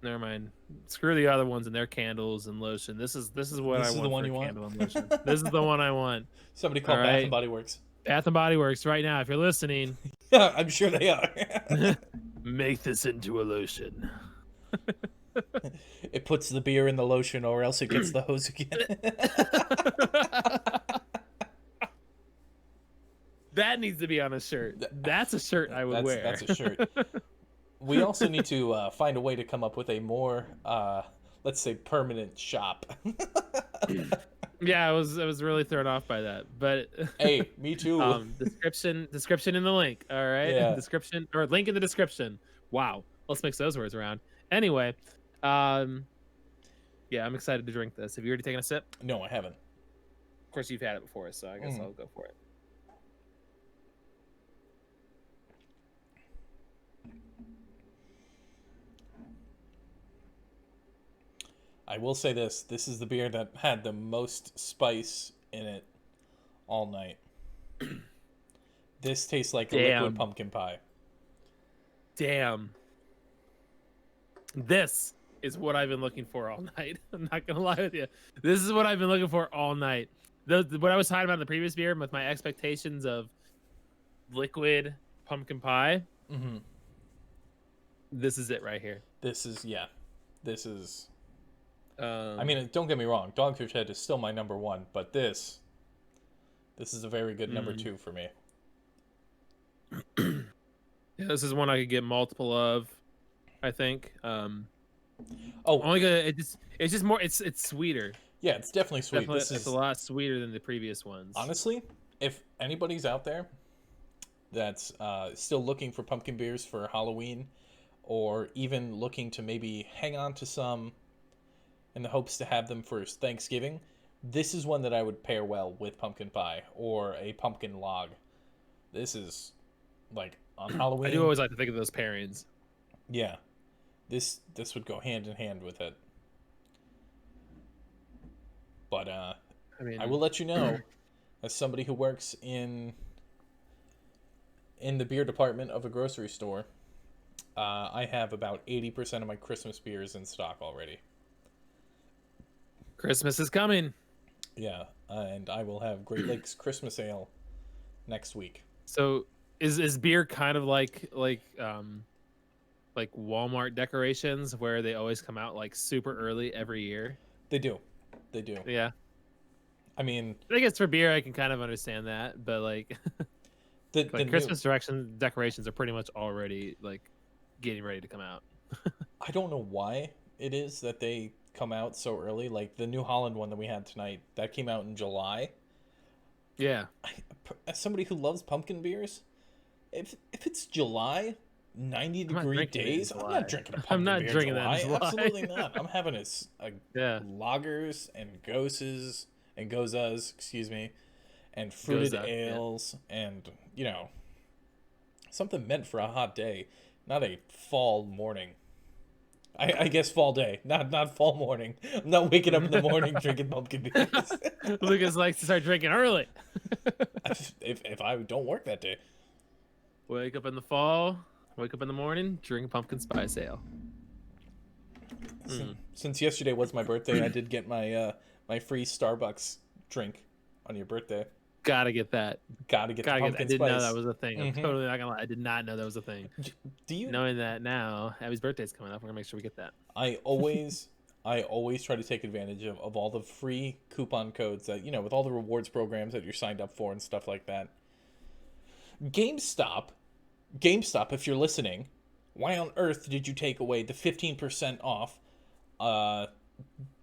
Never mind. Screw the other ones and their candles and lotion. This is what This I is want. the one for you a want? candle and lotion. This is the one I want. Somebody call All Bath right. and Body Works. Bath and Body Works right now. If you're listening, Yeah, I'm sure they are. make this into a lotion. It puts the beer in the lotion, or else it gets the hose again. That needs to be on a shirt. That's a shirt I would wear. That's a shirt. We also need to find a way to come up with a more, let's say, permanent shop. Yeah, I was really thrown off by that. But Hey, me too. description in the link. All right, Yeah. description or link in the description. Wow, let's mix those words around. Anyway, yeah, I'm excited to drink this. Have you already taken a sip? No, I haven't. Of course, you've had it before, so I guess I'll go for it. I will say this. This is the beer that had the most spice in it all night. This tastes like a Damn. liquid pumpkin pie. Damn. This is what I've been looking for all night. I'm not gonna lie with you. This is what I've been looking for all night. What I was talking about in the previous beer with my expectations of liquid pumpkin pie, Mm-hmm. this is it right here. This is This is. I Um, mean, don't get me wrong. Dogfish Head is still my number one, but this is a very good number mm. two for me. Yeah, this is one I could get multiple of. I think. Oh, Only gonna it's just more it's sweeter. yeah, it's definitely sweet. Definitely, This it's a is lot sweeter than the previous ones. honestly, if anybody's out there that's still looking for pumpkin beers for Halloween, or even looking to maybe hang on to some in the hopes to have them for Thanksgiving, this is one that I would pair well with pumpkin pie or a pumpkin log. This is like on Halloween. I do always like to think of those pairings. Yeah, this would go hand in hand with it. But I mean, I will let you know, as somebody who works in the beer department of a grocery store, I have about 80% of my Christmas beers in stock already. Christmas is coming. Yeah, and I will have Great Lakes Christmas Ale next week. So is beer kind of like Walmart decorations where they always come out like super early every year? They do. They do. Yeah. I mean, I guess for beer I can kind of understand that, but like the like new, Christmas decorations are pretty much already like getting ready to come out. I don't know why it is that they come out so early. Like the New Holland one that we had tonight, that came out in July. Yeah. As somebody who loves pumpkin beers, if it's July, 90 I'm not degree drinking it in days, I'm July. not drinking a pumpkin I'm not beer drinking in that July. in July. Absolutely not. I'm having a Yeah. lagers and goses and gozas, excuse me, and fruited Goza, yeah. ales, and something meant for a hot day, not a fall morning. I guess fall day, not fall morning. I'm not waking up in the morning drinking pumpkin beers. Lucas likes to start drinking early. if I don't work that day. Wake up in the fall, wake up in the morning, drink pumpkin spice ale. Since yesterday was my birthday, I did get my my free Starbucks drink on your birthday. Gotta get that. Gotta get the I pumpkin didn't know spice. that was a thing. I'm Mhm. totally not gonna lie. I did not know that was a thing. Do you? Knowing that now, Abby's birthday's coming up. We're gonna make sure we get that. I always try to take advantage of all the free coupon codes that, with all the rewards programs that you're signed up for and stuff like that. GameStop, if you're listening, why on earth did you take away the 15% off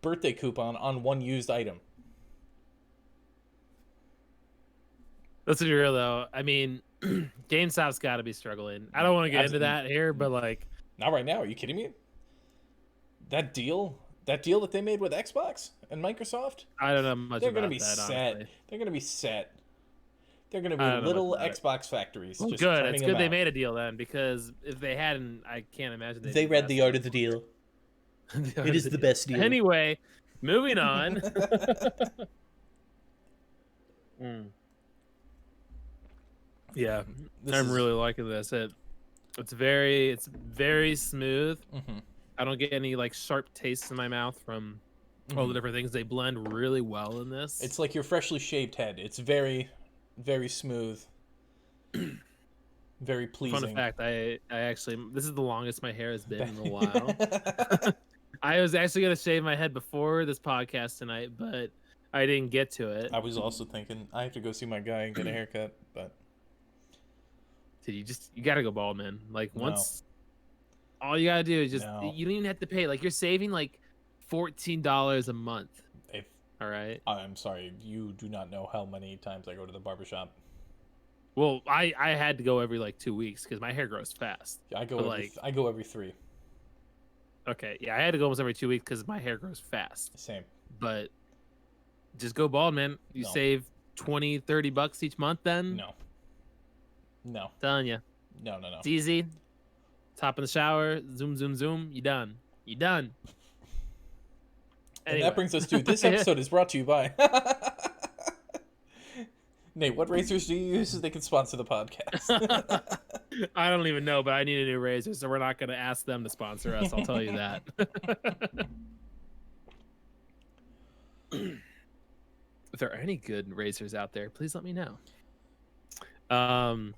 birthday coupon on one used item? Let's be real though. I mean, GameStop's got to be struggling. I don't want to get into that here, but like, Not right now. Are you kidding me? That deal that they made with Xbox and Microsoft, I don't know much they're about gonna be that. set. Honestly. They're gonna be set. They're gonna I be don't know little much about it. Xbox factories. Well, just good. turning It's them good they out. made a deal then, because if they hadn't, I can't imagine They read the art of the deal. It is the best deal. Anyway, moving on. Yeah, I'm really liking this. It's very smooth. Mhm. I don't get any like sharp tastes in my mouth from all the different things. They blend really well in this. It's like your freshly shaved head. It's very, very smooth. Very pleasing. Fun fact, I actually, this is the longest my hair has been in a while. I was actually gonna shave my head before this podcast tonight, but I didn't get to it. I was also thinking I have to go see my guy and get a haircut, but Dude, you gotta go bald, man. Like No. once, all you gotta do is just No. you don't even have to pay. Like you're saving like $14 a month. if All right. I'm sorry, you do not know how many times I go to the barbershop. Well, I had to go every like 2 weeks because my hair grows fast. I go But, every 3. Okay, yeah, I had to go almost every 2 weeks because my hair grows fast. Same. But just go bald, man. You No. save $20-30 each month. Then No. telling you, No. it's easy. Top in the shower, zoom, zoom, zoom. You done. You done. And Anyway. that brings us to this episode is brought to you by Nate, what razors do you use so they can sponsor the podcast? I don't even know, but I need a new razor, so we're not going to ask them to sponsor us. I'll tell you that. If there are any good razors out there, please let me know. Oh.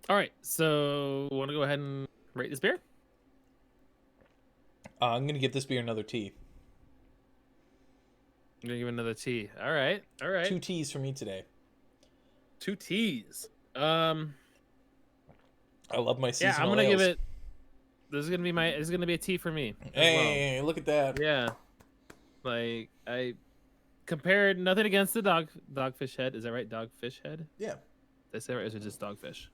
All right, so want to go ahead and rate this beer? I'm gonna give this beer another T. I'm gonna give it another T. All right, all right. 2 T's for me today. 2 T's. I love my Yeah, I'm seasonal gonna give ales. it. This is gonna be a T for me as well. Hey, look at that. Yeah, like I compared nothing against the dogfish head. Is that right? Dogfish head. Yeah. Did I say it right? Or is it just dogfish?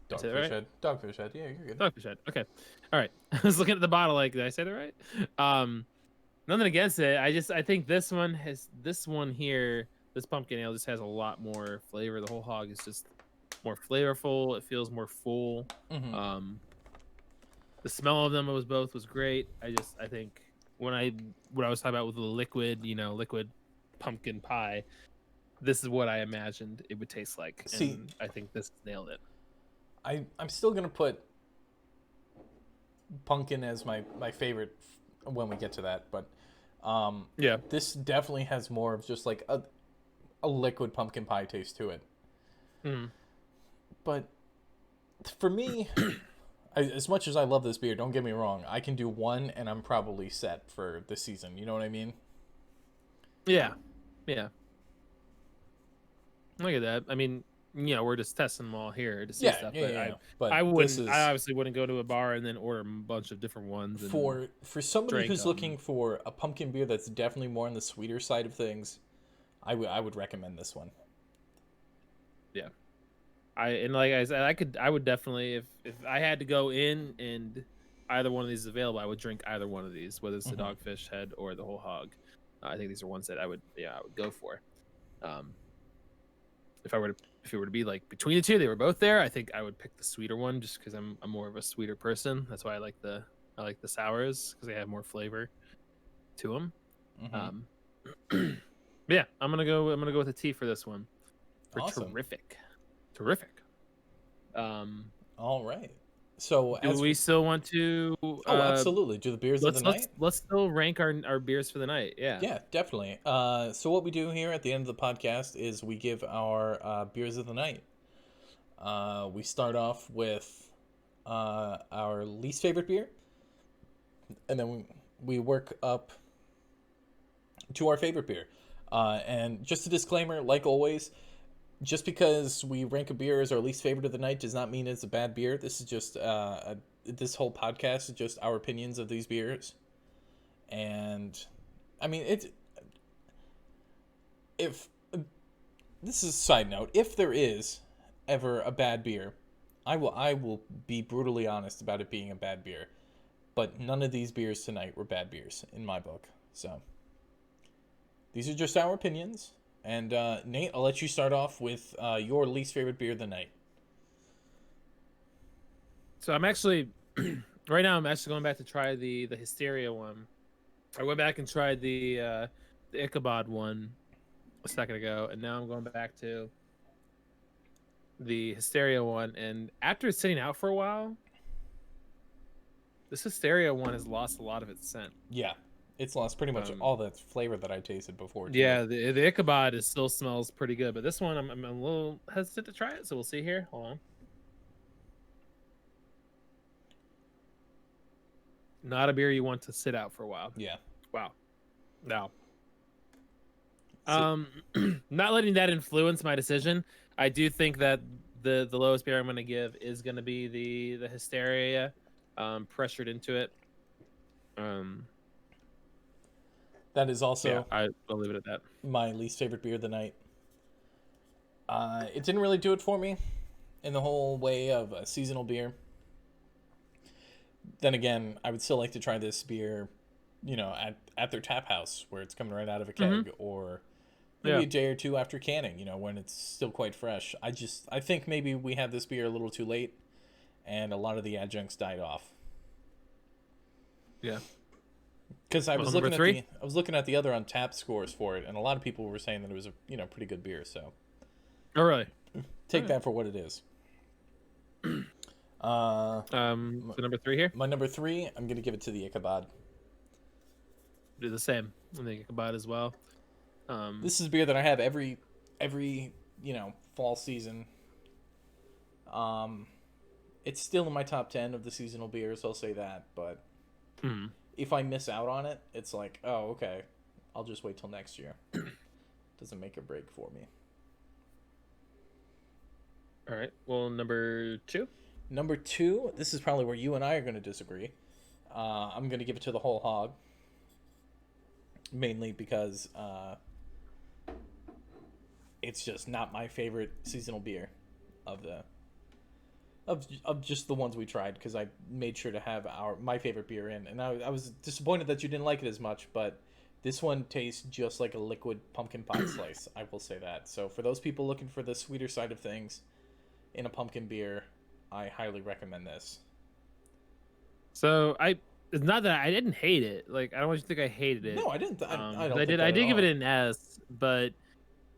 Is that Dogfish right? head. Dogfish head. Yeah, you're good. Dogfish head. Okay. All right. I was looking at the bottle. Like, did I say that right? Nothing against it. I think this one here. This pumpkin ale just has a lot more flavor. The whole hog is just more flavorful. It feels more full. Mm-hmm. The smell of them was great. I think what I was talking about with the liquid, liquid pumpkin pie, this is what I imagined it would taste like. See, and I think this nailed it. I'm still gonna put pumpkin as my favorite when we get to that, but Yeah. this definitely has more of just like a liquid pumpkin pie taste to it. Mm. But for me, as much as I love this beer, don't get me wrong, I can do one and I'm probably set for the season. You know what I mean? Yeah. Yeah. Look at that. I mean, we're just testing them all here to see stuff. But I this wouldn't. is, I obviously wouldn't go to a bar and then order a bunch of different ones. And for somebody drink who's 'em. looking for a pumpkin beer that's definitely more on the sweeter side of things, I would recommend this one. Yeah. Like I said, I would definitely, if I had to go in and either one of these is available, I would drink either one of these, whether it's the dogfish head or the whole hog. I think these are ones that I would go for. If it were to be like between the two, they were both there, I think I would pick the sweeter one just because I'm more of a sweeter person. That's why I like the sours, because they have more flavor to them. Yeah, I'm gonna go with a T for this one. For Awesome. terrific. All right. So Do we still want to? absolutely. Do the beers of the night? Let's still rank our beers for the night. Yeah. Yeah, definitely. So what we do here at the end of the podcast is we give our beers of the night. We start off with our least favorite beer, and then we work up to our favorite beer. And just a disclaimer, like always, just because we rank a beer as our least favorite of the night does not mean it's a bad beer. This is just this whole podcast is just our opinions of these beers. And I mean, if this is a side note, if there is ever a bad beer, I will be brutally honest about it being a bad beer. But none of these beers tonight were bad beers in my book. So these are just our opinions. And Nate, I'll let you start off with your least favorite beer of the night. So I'm actually right now. I'm actually going back to try the Hysteria one. I went back and tried the Ichabod one a second ago, and now I'm going back to the Hysteria one. And after sitting out for a while, this Hysteria one has lost a lot of its scent. Yeah, it's lost pretty much all that flavor that I tasted before. Too. Yeah, the Ichabod still smells pretty good, but this one I'm a little hesitant to try it. So we'll see here. Hold on. Not a beer you want to sit out for a while. Yeah. Wow. No. Not letting that influence my decision. I do think that the lowest beer I'm going to give is going to be the Hysteria, pressured into it. That is also I'll leave it at that. My least favorite beer of the night. It didn't really do it for me in the whole way of a seasonal beer. Then again, I would still like to try this beer, at their tap house where it's coming right out of a keg, or maybe a day or two after canning, when it's still quite fresh. I think maybe we had this beer a little too late, and a lot of the adjuncts died off. Yeah. Because I was looking at the other Untapped scores for it, and a lot of people were saying that it was a pretty good beer. So, oh really? Take that for what it is. So number 3 here. My number 3, I'm gonna give it to the Ichabod. Do the same. I think Ichabod as well. This is a beer that I have every fall season. It's still in my top 10 of the seasonal beers, I'll say that, but Hmm. if I miss out on it, it's like, oh, okay, I'll just wait till next year. Doesn't make a break for me. All right. Well, number 2. Number 2, this is probably where you and I are going to disagree. I'm going to give it to the Whole Hog, mainly because it's just not my favorite seasonal beer of the of just the ones we tried, because I made sure to have my favorite beer in, and I was disappointed that you didn't like it as much, but this one tastes just like a liquid pumpkin pie slice. I will say that. So for those people looking for the sweeter side of things in a pumpkin beer, I highly recommend this. So it's not that I didn't hate it. Like, I don't want you to think I hated it. No, I didn't. I don't. I think did. that I at did give all. it an S, but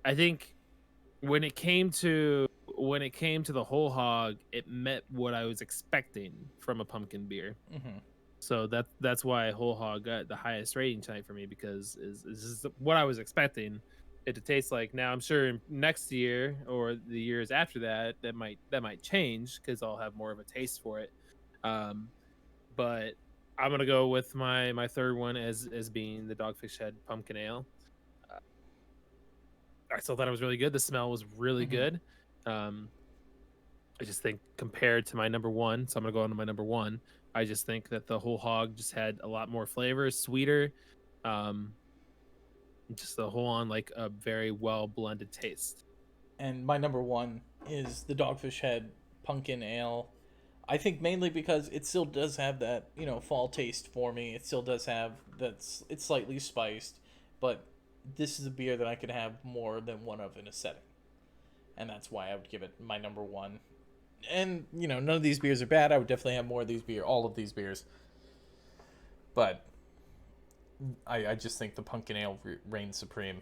I think when it came to the Whole Hog, it met what I was expecting from a pumpkin beer. Mhm. So that's why Whole Hog got the highest rating tonight for me, because this is what I was expecting it to taste like. Now I'm sure next year or the years after that might change, because I'll have more of a taste for it. Um, but I'm gonna go with my third one as being the Dogfish Head Pumpkin Ale. Uh, I still thought it was really good. The smell was really Mhm. good. Um, I just think compared to my number one, so I'm gonna go on to my number one. I just think that the Whole Hog just had a lot more flavor, sweeter, um, just the whole on like a very well blended taste. And my number 1 is the Dogfish Head Pumpkin Ale. I think mainly because it still does have that, fall taste for me. It still does have it's slightly spiced, but this is a beer that I could have more than one of in a setting. And that's why I would give it my number 1. And, none of these beers are bad. I would definitely have more of these all of these beers. But I just think the pumpkin ale reigns supreme.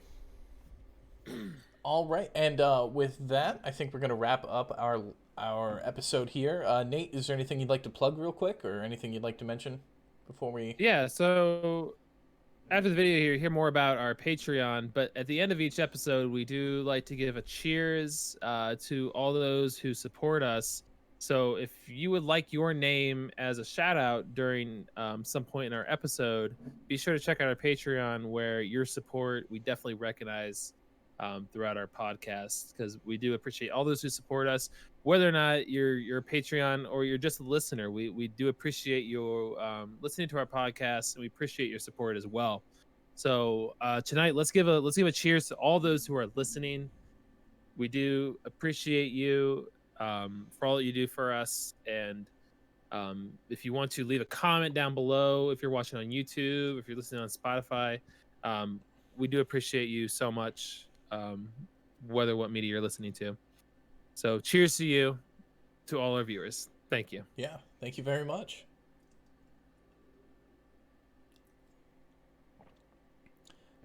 All right, and with that, I think we're gonna wrap up our episode here. Nate, is there anything you'd like to plug real quick, or anything you'd like to mention before we? Yeah. So after the video here, hear more about our Patreon. But at the end of each episode, we do like to give a cheers to all those who support us. So if you would like your name as a shout out during some point in our episode, be sure to check out our Patreon, where your support we definitely recognize throughout our podcast, because we do appreciate all those who support us, whether or not you're a Patreon or you're just a listener. We do appreciate your listening to our podcast, and we appreciate your support as well. So tonight, let's give a cheers to all those who are listening. We do appreciate you for all that you do for us. And if you want to leave a comment down below, if you're watching on YouTube, if you're listening on Spotify, um, we do appreciate you so much, whether what media you're listening to. So cheers to you, to all our viewers. Thank you. Yeah, thank you very much.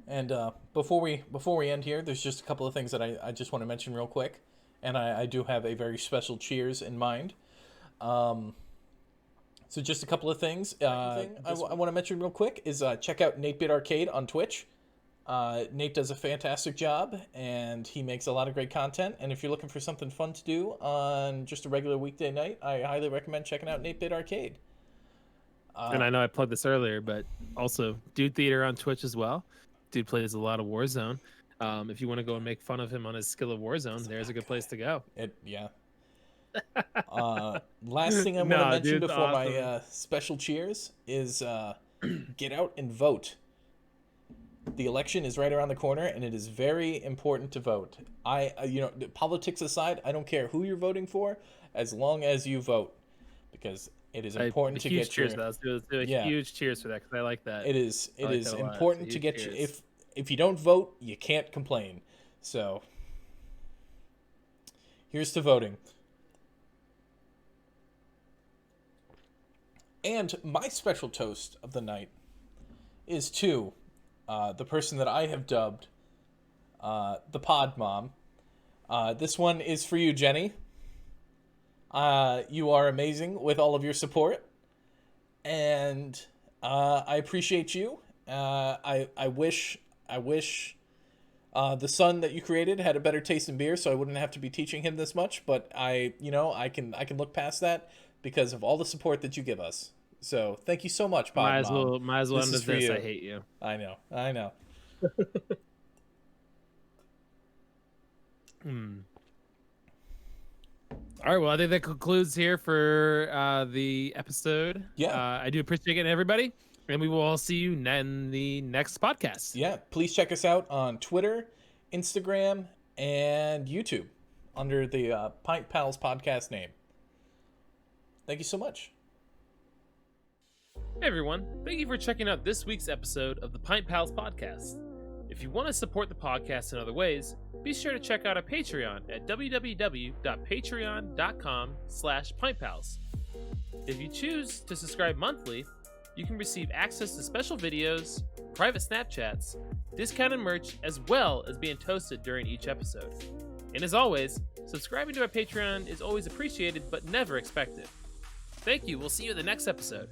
And before we end here, there's just a couple of things that I just want to mention real quick, and I do have a very special cheers in mind. So just a couple of things. I want to mention real quick is check out 8-Bit Arcade on Twitch. Nate does a fantastic job, and he makes a lot of great content. And if you're looking for something fun to do on just a regular weekday night, I highly recommend checking out 8-Bit Arcade. And I know I plugged this earlier, but also Dude Theater on Twitch as well. Dude plays a lot of Warzone. If you want to go and make fun of him on his skill of Warzone, there's a good place to go. Yeah. Last thing I want to mention before awesome. my special cheers is get out and vote. The election is right around the corner, and it is very important to vote. Politics aside, I don't care who you're voting for, as long as you vote, because it is important to get cheers. Let's do a huge cheers for that, because I like that. It is important to get you. If you don't vote, you can't complain. So here's to voting. And my special toast of the night is to the person that I have dubbed the Pod Mom. This one is for you, Jenny. You are amazing with all of your support, and I appreciate you. I wish The son that you created had a better taste in beer, so I wouldn't have to be teaching him this much. But I can look past that because of all the support that you give us. So thank you so much, Pod Mom. Might as well This end is with for this. you. I hate you. I know. All right, well, I think that concludes here for the episode. Yeah. I do appreciate it, everybody, and we will all see you in the next podcast. Yeah, please check us out on Twitter, Instagram, and YouTube under the Pint Pals podcast name. Thank you so much. Hey everyone, thank you for checking out this week's episode of the Pint Pals podcast. If you want to support the podcast in other ways, be sure to check out our Patreon at www.patreon.com/pintpals. If you choose to subscribe monthly, you can receive access to special videos, private Snapchats, discounted merch, as well as being toasted during each episode. And as always, subscribing to our Patreon is always appreciated but never expected. Thank you, we'll see you in the next episode.